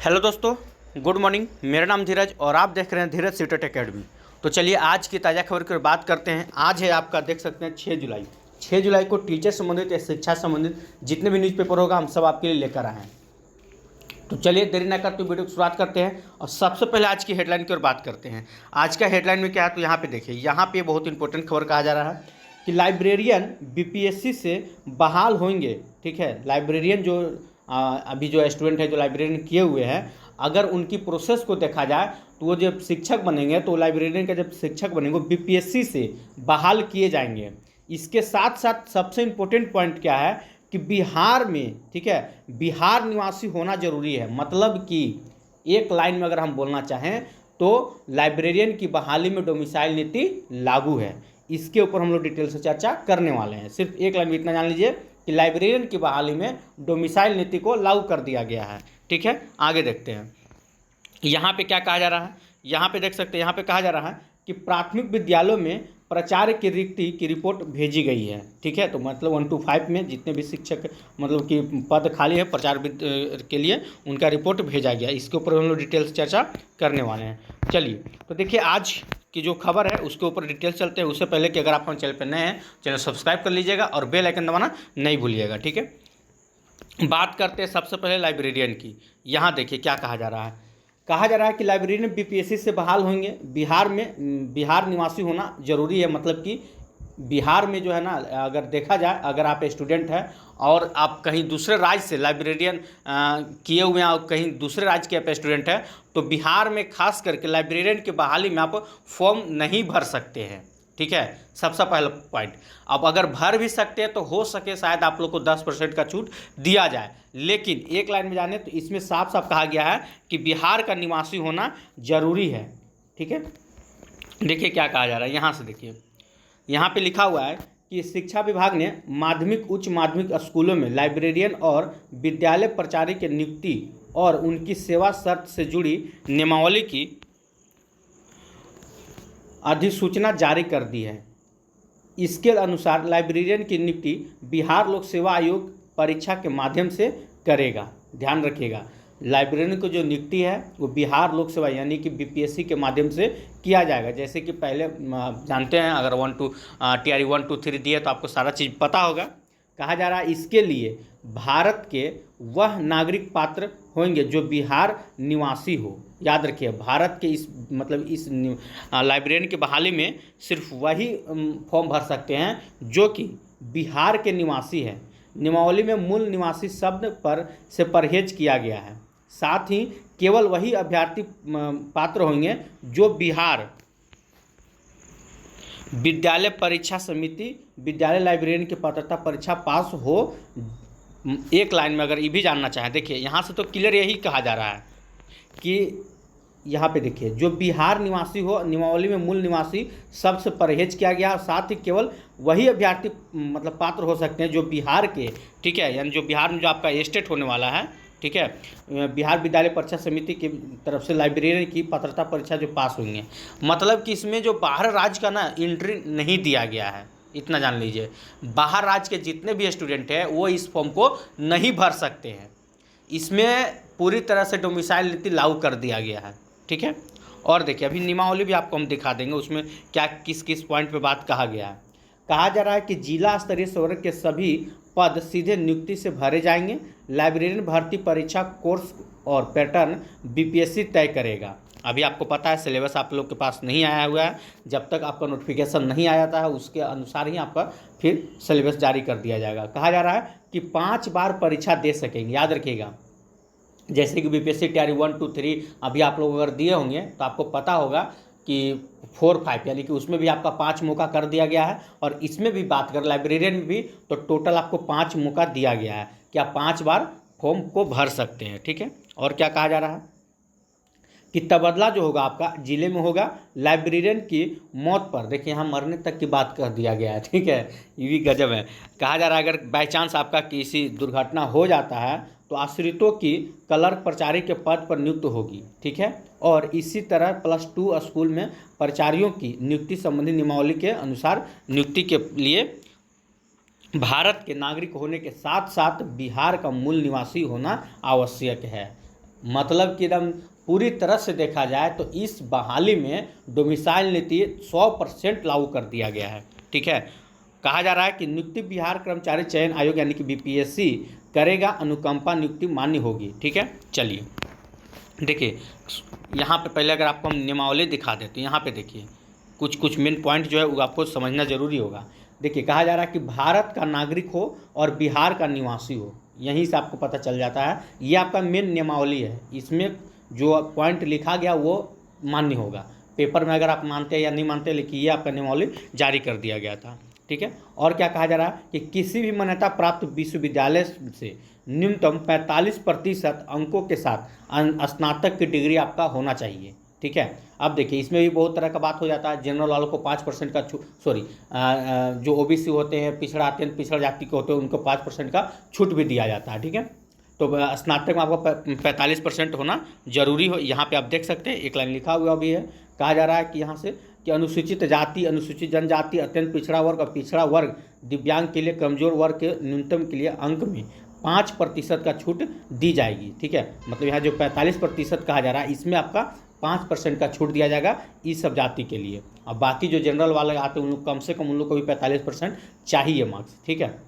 Hello दोस्तों, good morning. मेरा नाम धीरज और आप देख रहे हैं धीरज सीटेट एकेडमी। तो चलिए आज की ताज़ा खबर की बात करते हैं। आज है आपका देख सकते हैं 6 जुलाई। 6 जुलाई को टीचर संबंधित या शिक्षा संबंधित जितने भी न्यूज़पेपर होगा हम सब आपके लिए लेकर आए हैं। तो चलिए देरी न करते वीडियो की शुरुआत करते हैं और सबसे पहले आज की हेडलाइन की ओर बात करते हैं। आज का हेडलाइन में क्या है, तो यहाँ पे देखिए, यहाँ पे बहुत इंपॉर्टेंट खबर कहा जा रहा है कि लाइब्रेरियन बीपीएससी से बहाल होंगे। ठीक है, लाइब्रेरियन जो अभी जो स्टूडेंट है जो लाइब्रेरियन किए हुए हैं, अगर उनकी प्रोसेस को देखा जाए तो वो जब शिक्षक बनेंगे तो लाइब्रेरियन का जब शिक्षक बनेंगे वो बीपीएससी से बहाल किए जाएंगे। इसके साथ साथ सबसे इम्पोर्टेंट पॉइंट क्या है कि बिहार में, ठीक है, बिहार निवासी होना जरूरी है। मतलब कि एक लाइन में अगर हम बोलना चाहें तो लाइब्रेरियन की बहाली में डोमिसाइल नीति लागू है। इसके ऊपर हम लोग डिटेल से चर्चा करने वाले हैं। सिर्फ एक लाइन में इतना जान लीजिए कि लाइब्रेरियन की बहाली में डोमिसाइल नीति को लागू कर दिया गया है। ठीक है, आगे देखते हैं यहाँ पे क्या कहा जा रहा है। यहाँ पे देख सकते हैं, यहाँ पे कहा जा रहा है कि प्राथमिक विद्यालयों में प्राचार्य की रिक्ति की रिपोर्ट भेजी गई है। ठीक है, तो मतलब 1 to 5 में जितने भी शिक्षक मतलब कि पद खाली है प्राचार्य के लिए, उनका रिपोर्ट भेजा गया। इसके ऊपर हम लोग डिटेल से चर्चा करने वाले हैं। चलिए तो देखिए आज की जो खबर है उसके ऊपर डिटेल चलते हैं। उससे पहले कि अगर आप हमारे चैनल पर नए हैं, चैनल सब्सक्राइब कर लीजिएगा और बेल आइकन दबाना नहीं भूलिएगा। ठीक है, बात करते हैं सबसे पहले लाइब्रेरियन की। यहाँ देखिए क्या कहा जा रहा है। कहा जा रहा है कि लाइब्रेरियन बीपीएससी से बहाल होंगे। बिहार में बिहार निवासी होना जरूरी है। मतलब कि बिहार में जो है ना, अगर देखा जाए, अगर आप स्टूडेंट हैं और आप कहीं दूसरे राज्य से लाइब्रेरियन किए हुए हैं और कहीं दूसरे राज्य के आप स्टूडेंट हैं, तो बिहार में खास करके लाइब्रेरियन की बहाली में आप फॉर्म नहीं भर सकते हैं। ठीक है, सबसे पहला पॉइंट। अब अगर भर भी सकते हैं तो हो सके शायद आप लोग को 10% का छूट दिया जाए। लेकिन एक लाइन में जाने तो इसमें साफ साफ कहा गया है कि बिहार का निवासी होना जरूरी है। ठीक है, देखिए क्या कहा जा रहा है। यहाँ से देखिए, यहाँ पे लिखा हुआ है कि शिक्षा विभाग ने माध्यमिक उच्च माध्यमिक स्कूलों में लाइब्रेरियन और विद्यालय प्राचार्य की नियुक्ति और उनकी सेवा शर्त से जुड़ी नियमावली की अधिसूचना जारी कर दी है। इसके अनुसार लाइब्रेरियन की नियुक्ति बिहार लोक सेवा आयोग परीक्षा के माध्यम से करेगा। ध्यान रखिएगा, लाइब्रेरियन को जो नियुक्ति है वो बिहार लोक सेवा यानी कि बीपीएससी के माध्यम से किया जाएगा। जैसे कि पहले जानते हैं, अगर TRE 1 2 3 दिए तो आपको सारा चीज़ पता होगा। कहा जा रहा है इसके लिए भारत के वह नागरिक पात्र होंगे जो बिहार निवासी हो। याद रखिए, भारत के इस लाइब्रेरियन की बहाली में सिर्फ वही फॉर्म भर सकते हैं जो कि बिहार के निवासी हैं। नियमावली में मूल निवासी शब्द पर से परहेज किया गया है। साथ ही केवल वही अभ्यर्थी पात्र होंगे जो बिहार विद्यालय परीक्षा समिति विद्यालय लाइब्रेरियन की पात्रता परीक्षा पास हो। एक लाइन में अगर ये भी जानना चाहें, देखिए यहाँ से तो क्लियर यही कहा जा रहा है कि यहाँ पे देखिए जो बिहार निवासी हो, नियमावली में मूल निवासी शब्द से परहेज किया गया और साथ ही केवल वही अभ्यर्थी मतलब पात्र हो सकते हैं जो बिहार के, ठीक है, यानी जो बिहार में जो आपका स्टेट होने वाला है, ठीक है, बिहार विद्यालय परीक्षा समिति की तरफ से लाइब्रेरियन की पात्रता परीक्षा जो पास होंगे। मतलब कि इसमें जो बाहर राज्य का ना एंट्री नहीं दिया गया है, इतना जान लीजिए। बाहर राज्य के जितने भी स्टूडेंट हैं वो इस फॉर्म को नहीं भर सकते हैं। इसमें पूरी तरह से डोमिसाइल नीति लागू कर दिया गया है। ठीक है, और देखिए अभी नियमावली भी आपको हम दिखा देंगे, उसमें क्या किस किस पॉइंट पे बात कहा गया है। कहा जा रहा है कि जिला स्तरीय संवर्ग के सभी पद सीधे नियुक्ति से भरे जाएंगे। लाइब्रेरियन भर्ती परीक्षा कोर्स और पैटर्न बीपीएससी तय करेगा। अभी आपको पता है सिलेबस आप लोग के पास नहीं आया हुआ है। जब तक आपका नोटिफिकेशन नहीं आ जाता है उसके अनुसार ही आपका फिर सिलेबस जारी कर दिया जाएगा। कहा जा रहा है कि 5 बार परीक्षा दे सकेंगे। याद रखिएगा, जैसे कि बीपीएससी TRE 1 2 3 अभी आप लोग अगर दिए होंगे तो आपको पता होगा कि 4 5 यानी कि उसमें भी आपका 5 मौका कर दिया गया है। और इसमें भी बात करें लाइब्रेरियन में भी, तो टोटल आपको 5 मौका दिया गया है कि आप 5 बार फॉर्म को भर सकते हैं। ठीक है, और क्या कहा जा रहा है कि तबादला जो होगा आपका जिले में होगा। लाइब्रेरियन की मौत पर, देखिए यहाँ मरने तक की बात कर दिया गया है। ठीक है, ये भी गजब है। कहा जा रहा है अगर बाई चांस आपका किसी दुर्घटना हो जाता है तो आश्रितों की क्लर्क प्राचार्य के पद पर नियुक्त होगी। ठीक है, और इसी तरह +2 स्कूल में प्राचार्यों की नियुक्ति संबंधी नियमावली के अनुसार नियुक्ति के लिए भारत के नागरिक होने के साथ साथ बिहार का मूल निवासी होना आवश्यक है। मतलब कि एकदम पूरी तरह से देखा जाए तो इस बहाली में डोमिसाइल नीति 100% लागू कर दिया गया है। ठीक है, कहा जा रहा है कि नियुक्ति बिहार कर्मचारी चयन आयोग यानी कि बीपीएससी करेगा, अनुकंपा नियुक्ति मान्य होगी। ठीक है, चलिए देखिए यहाँ पे पहले अगर आपको हम नियमावली दिखा दें तो यहाँ पे देखिए कुछ मेन पॉइंट जो है वो आपको समझना जरूरी होगा। देखिए कहा जा रहा है कि भारत का नागरिक हो और बिहार का निवासी हो, यहीं से आपको पता चल जाता है। ये आपका मेन नियमावली है, इसमें जो पॉइंट लिखा गया वो मान्य होगा। पेपर में अगर आप मानते हैं या नहीं मानते, लेकिन ये आपका नियमावली जारी कर दिया गया था। ठीक है, और क्या कहा जा रहा है कि किसी भी मान्यता प्राप्त विश्वविद्यालय से न्यूनतम 45% अंकों के साथ स्नातक की डिग्री आपका होना चाहिए। ठीक है, अब देखिए इसमें भी बहुत तरह का बात हो जाता है। जनरल वालों को 5% का जो ओबीसी होते हैं, पिछड़ा अत्यंत पिछड़ा जाति के होते हैं, उनको 5% का छूट भी दिया जाता है। ठीक है, तो स्नातक में आपको 45% होना जरूरी हो। यहाँ पे आप देख सकते हैं एक लाइन लिखा हुआ भी है। कहा जा रहा है कि यहाँ से कि अनुसूचित जाति, अनुसूचित जनजाति, अत्यंत पिछड़ा वर्ग और पिछड़ा वर्ग, दिव्यांग के लिए, कमजोर वर्ग के न्यूनतम के लिए अंक में 5% का छूट दी जाएगी। ठीक है, मतलब यहाँ जो 45% कहा जा रहा है इसमें आपका 5% का छूट दिया जाएगा इस सब जाति के लिए। अब बाकी जो जनरल वाले आते हैं उन लोग कम से कम उन लोग को भी 45% चाहिए मार्क्स। ठीक है,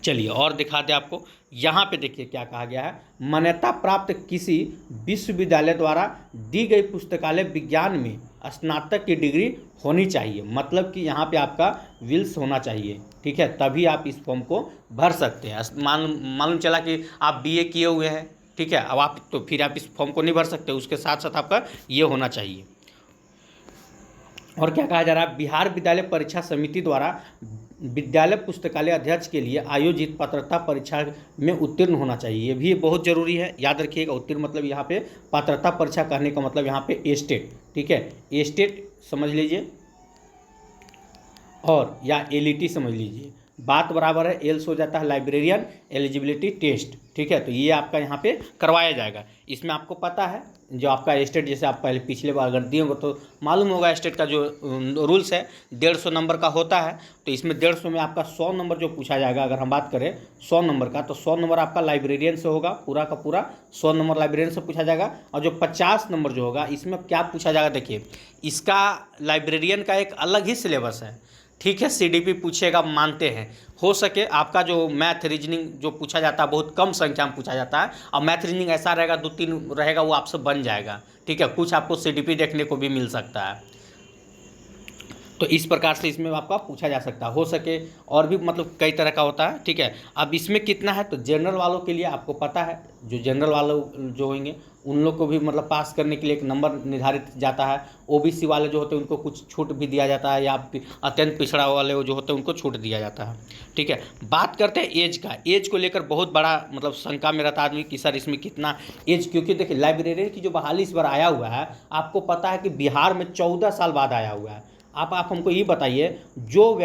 चलिए और दिखा दें आपको। यहाँ पे देखिए क्या कहा गया है, मान्यता प्राप्त किसी विश्वविद्यालय द्वारा दी गई पुस्तकालय विज्ञान में स्नातक की डिग्री होनी चाहिए। मतलब कि यहाँ पे आपका विल्स होना चाहिए। ठीक है, तभी आप इस फॉर्म को भर सकते हैं। मालूम चला कि आप बीए किए हुए हैं, ठीक है, अब आप तो फिर आप इस फॉर्म को नहीं भर सकते, उसके साथ साथ आपका ये होना चाहिए। और क्या कहा जा रहा है, बिहार विद्यालय परीक्षा समिति द्वारा विद्यालय पुस्तकालय अध्यक्ष के लिए आयोजित पात्रता परीक्षा में उत्तीर्ण होना चाहिए। ये भी बहुत जरूरी है, याद रखिएगा। उत्तीर्ण मतलब यहाँ पे पात्रता परीक्षा करने का मतलब यहाँ पे एस्टेट। ठीक है, एस्टेट समझ लीजिए और या एलईटी समझ लीजिए, बात बराबर है। एल्स हो जाता है लाइब्रेरियन एलिजिबिलिटी टेस्ट। ठीक है, तो ये आपका यहाँ पे करवाया जाएगा। इसमें आपको पता है जो आपका स्टेट, जैसे आप पहले पिछले बार अगर दिए होंगे तो मालूम होगा, स्टेट का जो रूल्स है 150 नंबर का होता है। तो इसमें 150 में आपका 100 नंबर जो पूछा जाएगा, अगर हम बात करें 100 नंबर का, तो 100 नंबर आपका लाइब्रेरियन से होगा, पूरा का पूरा 100 नंबर लाइब्रेरियन से पूछा जाएगा। और जो 50 नंबर जो होगा इसमें क्या पूछा जाएगा, देखिए इसका लाइब्रेरियन का एक अलग ही सिलेबस है। ठीक है, सीडीपी पूछेगा, मानते हैं। हो सके आपका जो मैथ रीजनिंग जो पूछा जाता है बहुत कम संख्या में पूछा जाता है, और मैथ रीजनिंग ऐसा रहेगा 2-3 रहेगा वो आपसे बन जाएगा। ठीक है, कुछ आपको सीडीपी देखने को भी मिल सकता है। तो इस प्रकार से इसमें आपका पूछा जा सकता है, हो सके और भी मतलब कई तरह का होता है। ठीक है, अब इसमें कितना है तो जनरल वालों के लिए आपको पता है, जो जनरल वालों जो होंगे उन लोग को भी मतलब पास करने के लिए एक नंबर निर्धारित जाता है। ओबीसी वाले जो होते हैं उनको कुछ छूट भी दिया जाता है, या अत्यंत पिछड़ा वाले जो होते हैं उनको छूट दिया जाता है। ठीक है, बात करते हैं एज का। एज को लेकर बहुत बड़ा मतलब शंका में रहता आदमी कि सर इसमें कितना एज, क्योंकि देखिए लाइब्रेरियन की जो बहाली इस बार आया हुआ है, आपको पता है कि बिहार में 14 साल बाद आया हुआ है। आप हमको ये बताइए, जो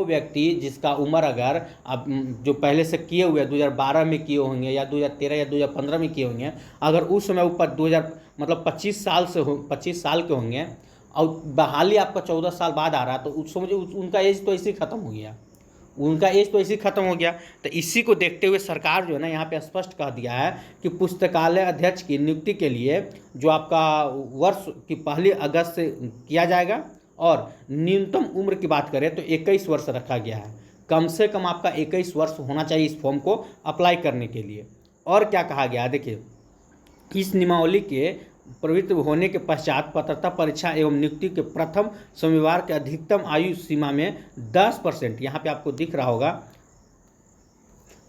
व्यक्ति जिसका उम्र अगर अब जो पहले से किए हुए 2012 में किए होंगे या 2013 या 2015 में किए होंगे, अगर उस समय ऊपर 2000 मतलब 25 साल के होंगे और बहाली आपका 14 साल बाद आ रहा है, तो उस समझिए उनका एज तो ऐसे ही खत्म हो गया, तो इसी को देखते हुए सरकार जो है ना यहाँ पे स्पष्ट कह दिया है कि पुस्तकालय अध्यक्ष की नियुक्ति के लिए जो आपका वर्ष की 1 अगस्त से किया जाएगा, और न्यूनतम उम्र की बात करें तो 21 वर्ष रखा गया है। कम से कम आपका 21 वर्ष होना चाहिए इस फॉर्म को अप्लाई करने के लिए। और क्या कहा गया है, देखिए इस नियमावली के प्रवृत्त होने के पश्चात पात्रता परीक्षा एवं नियुक्ति के प्रथम संविवार के अधिकतम आयु सीमा में 10%, यहाँ पे आपको दिख रहा होगा,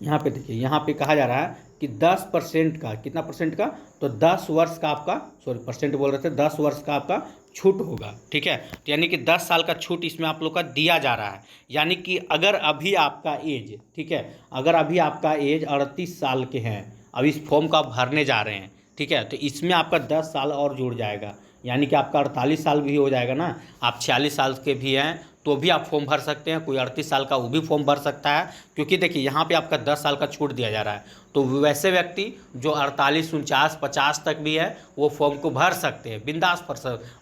यहाँ पे देखिए यहाँ पे कहा जा रहा है कि 10% का, कितना परसेंट का, तो 10 वर्ष का आपका, सॉरी परसेंट बोल रहे थे, 10 वर्ष का आपका छूट होगा। ठीक है, तो यानी कि 10 साल का छूट इसमें आप लोग का दिया जा रहा है। यानी कि अगर अभी आपका एज, ठीक है, अगर अभी आपका एज 38 साल के हैं, अब इस फॉर्म को आप भरने जा रहे हैं, ठीक है, तो इसमें आपका 10 साल और जुड़ जाएगा, यानी कि आपका 48 साल भी हो जाएगा ना। आप 46 साल के भी हैं तो भी आप फॉर्म भर सकते हैं, कोई 38 साल का वो भी फॉर्म भर सकता है, क्योंकि देखिए यहाँ पे आपका 10 साल का छूट दिया जा रहा है। तो वैसे व्यक्ति जो 48, 49, 50 तक भी है वो फॉर्म को भर सकते हैं, बिंदास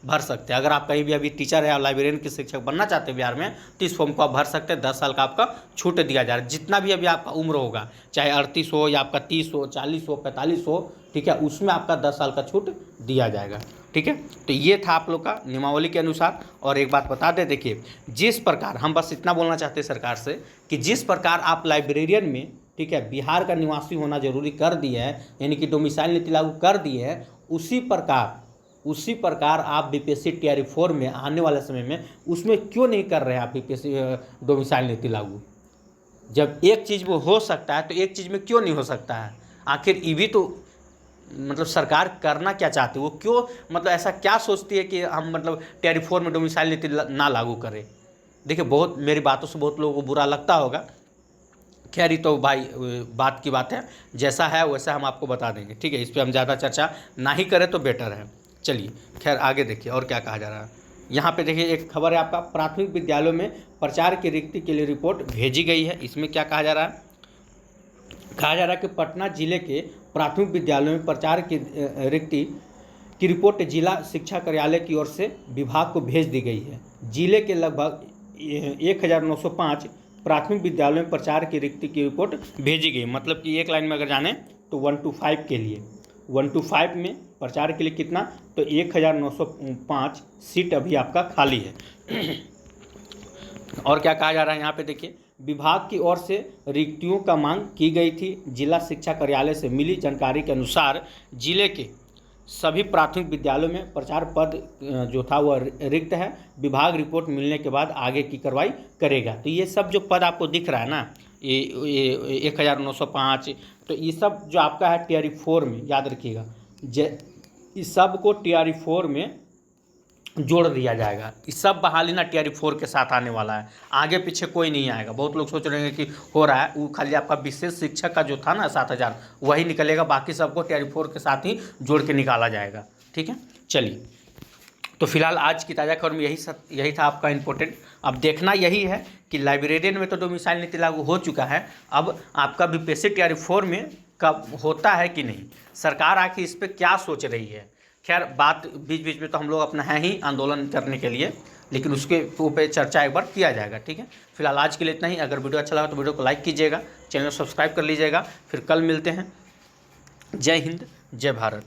भर सकते हैं। अगर आप कहीं भी अभी टीचर या लाइब्रेरियन के शिक्षक बनना चाहते हैं बिहार में, तो इस फॉर्म को आप भर सकते हैं। 10 साल का आपका छूट दिया जा रहा है। जितना भी अभी आपका उम्र होगा, चाहे 38 हो या आपका 30 हो, 40 हो, 45 हो, ठीक है, उसमें आपका 10 साल का छूट दिया जाएगा। ठीक है, तो ये था आप लोग का नियमावली के अनुसार। और एक बात बता दें, देखिए जिस प्रकार हम बस इतना बोलना चाहते हैं सरकार से कि जिस प्रकार आप लाइब्रेरियन में, ठीक है, बिहार का निवासी होना जरूरी कर दिया है, यानी कि डोमिसाइल नीति लागू कर दी है, उसी प्रकार आप बीपीएससी टीआरई 4 में आने वाले समय में उसमें क्यों नहीं कर रहे हैं आप बीपीएससी डोमिसाइल नीति लागू? जब एक चीज़ वो हो सकता है तो एक चीज़ में क्यों नहीं हो सकता है? आखिर ये भी तो मतलब सरकार करना क्या चाहती है, वो क्यों मतलब ऐसा क्या सोचती है कि हम मतलब टीआरई 4 में डोमिसाइल नीति ना लागू करें? देखिए बहुत मेरी बातों से बहुत लोगों को बुरा लगता होगा, खैर ये तो भाई बात की बात है, जैसा है वैसा हम आपको बता देंगे। ठीक है, इस पर हम ज़्यादा चर्चा ना ही करें तो बेटर है। चलिए खैर आगे देखिए और क्या कहा जा रहा है। यहाँ पे देखिए एक खबर है आपका, प्राथमिक विद्यालयों में प्रचार की रिक्ति के लिए रिपोर्ट भेजी गई है। इसमें क्या कहा जा रहा है? कहा जा रहा है कि पटना जिले के प्राथमिक विद्यालयों में प्रचार की रिक्ति की रिपोर्ट जिला शिक्षा कार्यालय की ओर से विभाग को भेज दी गई है। जिले के लगभग 1905 प्राथमिक विद्यालयों में प्रचार की रिक्ति की रिपोर्ट भेजी गई। मतलब कि एक लाइन में अगर जाने तो 1 to 5 के लिए 1 to 5 में प्रचार के लिए कितना, तो 1905 सीट अभी आपका खाली है। और क्या कहा जा रहा है यहाँ पे देखिए, विभाग की ओर से रिक्तियों का मांग की गई थी। जिला शिक्षा कार्यालय से मिली जानकारी के अनुसार जिले के सभी प्राथमिक विद्यालयों में प्रचार पद जो था वह रिक्त है। विभाग रिपोर्ट मिलने के बाद आगे की कार्रवाई करेगा। तो ये सब जो पद आपको दिख रहा है ना, ये 1905, तो ये सब जो आपका है टीआरई 4 में, याद रखिएगा, इस सब को टीआरई 4 में जोड़ दिया जाएगा। इस सब बहाली ना टीआरई 4 के साथ आने वाला है, आगे पीछे कोई नहीं आएगा। बहुत लोग सोच रहे हैं कि हो रहा है, वो खाली आपका विशेष शिक्षक का जो था ना 7000 वही निकलेगा, बाकी सबको टीआरई 4 के साथ ही जोड़ के निकाला जाएगा। ठीक है, चलिए तो फिलहाल आज की ताज़ा खबर में यही था आपका इम्पोर्टेंट। अब देखना यही है कि लाइब्रेरियन में तो डोमिसाइल नीति लागू हो चुका है, अब आपका बीपीएससी टीआरई 4 में कब होता है कि नहीं, सरकार आखिर इस पर क्या सोच रही है। खैर बात बीच बीच में तो हम लोग अपना है ही आंदोलन करने के लिए, लेकिन उसके ऊपर चर्चा एक बार किया जाएगा। ठीक है, फिलहाल आज के लिए इतना ही। अगर वीडियो अच्छा लगा तो वीडियो को लाइक कीजिएगा, चैनल को सब्सक्राइब कर लीजिएगा। फिर कल मिलते हैं। जय हिंद, जय भारत।